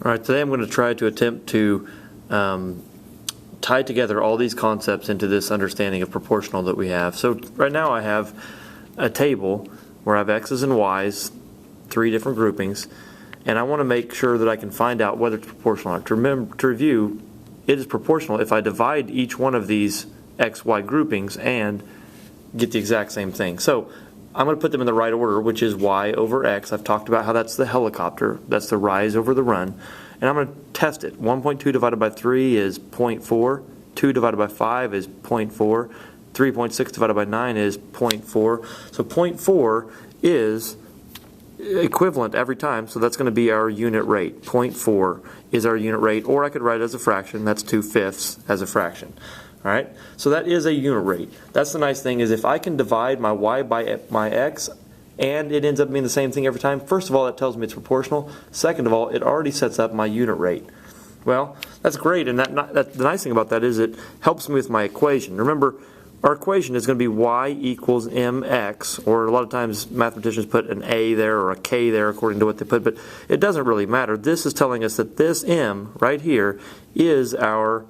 All right, today I'm going to try to attempt to tie together all these concepts into this understanding of proportional that we have. So right now I have a table where I have x's and y's, three different groupings, and I want to make sure that I can find out whether it's proportional or not. To review, it is proportional if I divide each one of these x, y groupings and get the exact same thing. So I'm going to put them in the right order, which is y over x. I've talked about how that's the helicopter, that's the rise over the run. And I'm going to test it. 1.2 divided by 3 is 0.4. 2 divided by 5 is 0.4. 3.6 divided by 9 is 0.4. So 0.4 is equivalent every time, so that's going to be our unit rate. 0.4 is our unit rate, or I could write it as a fraction. That's 2/5 as a fraction. All right, so that is a unit rate. That's the nice thing, is if I can divide my y by my x and it ends up being the same thing every time, first of all, that tells me it's proportional. Second of all, it already sets up my unit rate. Well, that's great, and the nice thing about that is it helps me with my equation. Remember, our equation is going to be y equals mx, or a lot of times mathematicians put an a there or a k there according to what they put, but it doesn't really matter. This is telling us that this m right here is our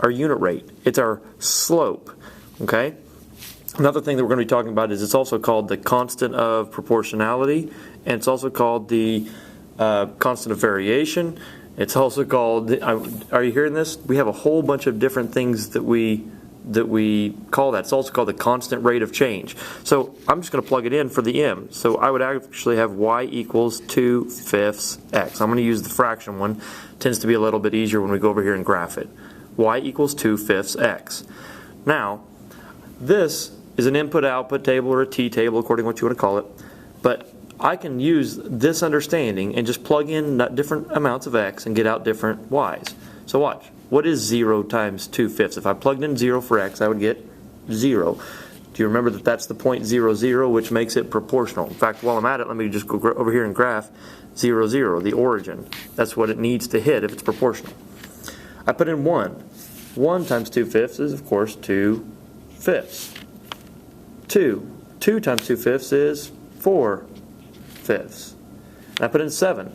unit rate. It's our slope, okay? Another thing that we're going to be talking about is it's also called the constant of proportionality, and it's also called the constant of variation. It's also called, are you hearing this? We have a whole bunch of different things that we call that. It's also called the constant rate of change. So I'm just going to plug it in for the m. So I would actually have y equals 2/5 x. I'm going to use the fraction one. It tends to be a little bit easier when we go over here and graph it. Y equals 2/5 x. Now, this is an input-output table or a t-table, according to what you want to call it. But I can use this understanding and just plug in different amounts of x and get out different y's. So watch. What is 0 times 2/5? If I plugged in 0 for x, I would get 0. Do you remember that that's the point 0, 0, which makes it proportional? In fact, while I'm at it, let me just go over here and graph 0, 0, the origin. That's what it needs to hit if it's proportional. I put in 1. 1 times 2/5 is, of course, 2/5. 2. 2 times 2/5 is 4/5. And I put in 7.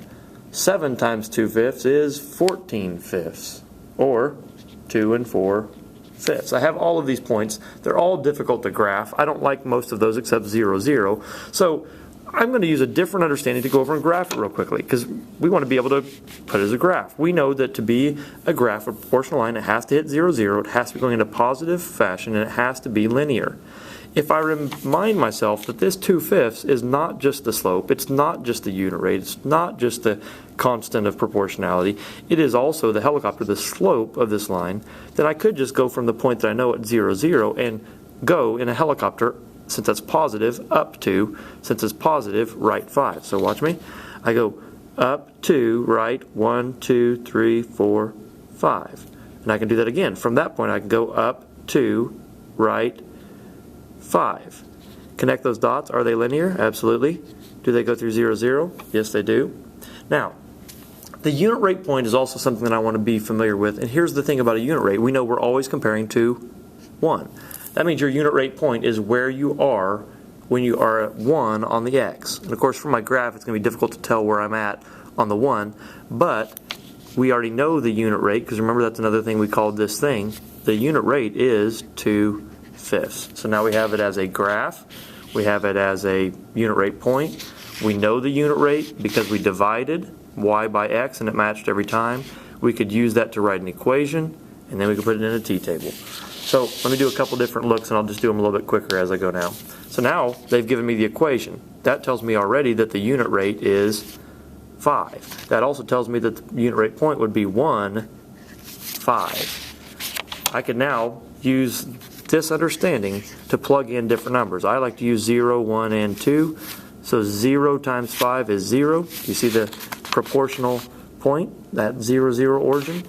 7 times 2/5 is 14/5. Or 2 and 4/5. I have all of these points. They're all difficult to graph. I don't like most of those except 0, 0. So I'm going to use a different understanding to go over and graph it real quickly, because we want to be able to put it as a graph. We know that to be a graph of a proportional line, it has to hit 0, 0, it has to be going in a positive fashion, and it has to be linear. If I remind myself that this 2/5 is not just the slope, it's not just the unit rate, it's not just the constant of proportionality, it is also the helicopter, the slope of this line, then I could just go from the point that I know at 0, 0 and go in a helicopter, since that's positive, up to, since it's positive, right 5. So watch me. I go up to, right 1, 2, 3, 4, 5. And I can do that again. From that point I can go up to, right 5. Connect those dots. Are they linear? Absolutely. Do they go through 0, 0? Yes, they do. Now, the unit rate point is also something that I want to be familiar with. And here's the thing about a unit rate. We know we're always comparing to 1. That means your unit rate point is where you are when you are at 1 on the x. And of course, from my graph, it's going to be difficult to tell where I'm at on the 1. But we already know the unit rate, because remember, that's another thing we called this thing. The unit rate is 2/5. So now we have it as a graph. We have it as a unit rate point. We know the unit rate because we divided y by x and it matched every time. We could use that to write an equation, and then we could put it in a t-table. So let me do a couple different looks, and I'll just do them a little bit quicker as I go now. So now they've given me the equation. That tells me already that the unit rate is 5. That also tells me that the unit rate point would be 1, 5. I can now use this understanding to plug in different numbers. I like to use 0, 1, and 2. So 0 times 5 is 0. You see the proportional point, that 0, 0 origin.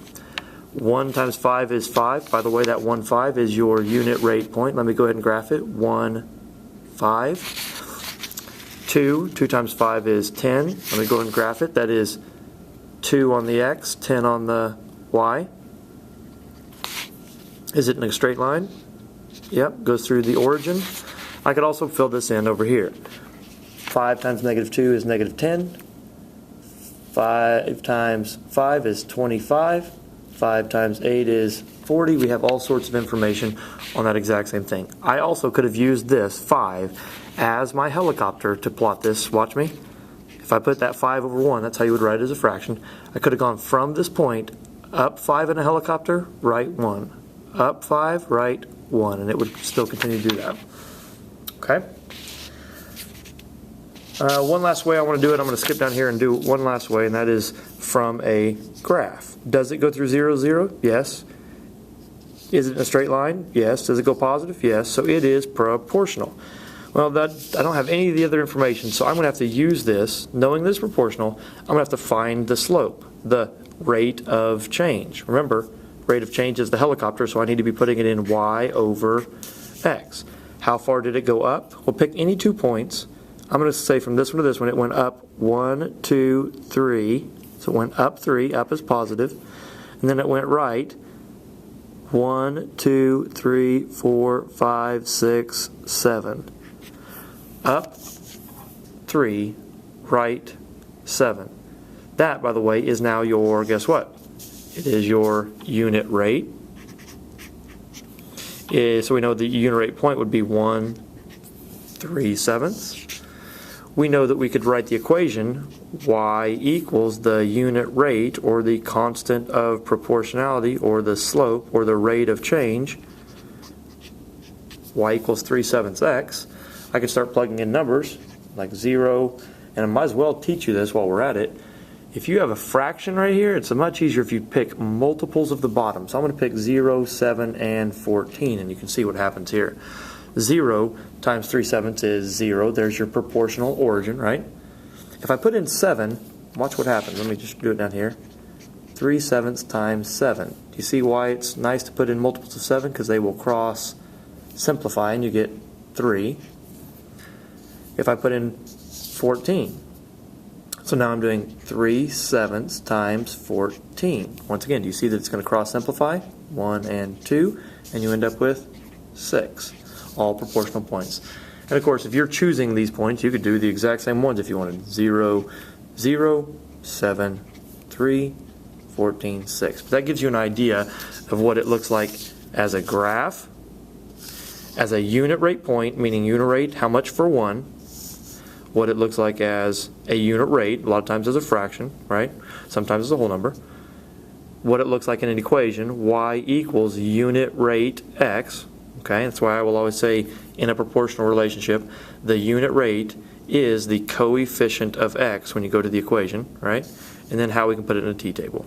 1 times 5 is 5. By the way, that 1, 5 is your unit rate point. Let me go ahead and graph it. 1, 5. 2 times 5 is 10. Let me go ahead and graph it. That is 2 on the x, 10 on the y. Is it in a straight line? Yep, goes through the origin. I could also fill this in over here. 5 times negative 2 is negative 10. 5 times 5 is 25. 5 times 8 is 40. We have all sorts of information on that exact same thing. I also could have used this 5 as my helicopter to plot this. Watch me. If I put that 5 over 1, that's how you would write it as a fraction. I could have gone from this point, up 5 in a helicopter, right 1. Up 5, right 1, and it would still continue to do that. Okay? One last way I want to do it, I'm going to skip down here and do one last way, and that is from a graph. Does it go through 0, 0? Yes. Is it in a straight line? Yes. Does it go positive? Yes. So it is proportional. Well, I don't have any of the other information, so I'm going to have to use this. Knowing this is proportional, I'm going to have to find the slope, the rate of change. Remember, rate of change is the helicopter, so I need to be putting it in y over x. How far did it go up? We'll pick any 2 points. I'm going to say from this one to this one, it went up 1, 2, 3. So it went up 3, up is positive. And then it went right 1, 2, 3, 4, 5, 6, 7. Up 3, right 7. That, by the way, is now your, guess what? It is your unit rate. So we know the unit rate point would be 1 3/7. We know that we could write the equation y equals the unit rate, or the constant of proportionality, or the slope, or the rate of change. Y equals 3/7 x. I could start plugging in numbers like 0, and I might as well teach you this while we're at it. If you have a fraction right here, it's much easier if you pick multiples of the bottom. So I'm going to pick 0, 7, and 14, and you can see what happens here. 0 times 3/7 is 0. There's your proportional origin, right? If I put in 7, watch what happens. Let me just do it down here. 3/7 times 7. Do you see why it's nice to put in multiples of 7? Because they will cross simplify and you get 3. If I put in 14, so now I'm doing 3/7 times 14. Once again, do you see that it's going to cross simplify? 1 and 2, and you end up with 6. All proportional points. And of course, if you're choosing these points, you could do the exact same ones if you wanted. 0, 0, 7, 3, 14, 6. But that gives you an idea of what it looks like as a graph, as a unit rate point, meaning unit rate, how much for 1, what it looks like as a unit rate, a lot of times as a fraction, right? Sometimes as a whole number. What it looks like in an equation, y equals unit rate x. Okay, that's why I will always say in a proportional relationship, the unit rate is the coefficient of x when you go to the equation, right? And then how we can put it in a t-table.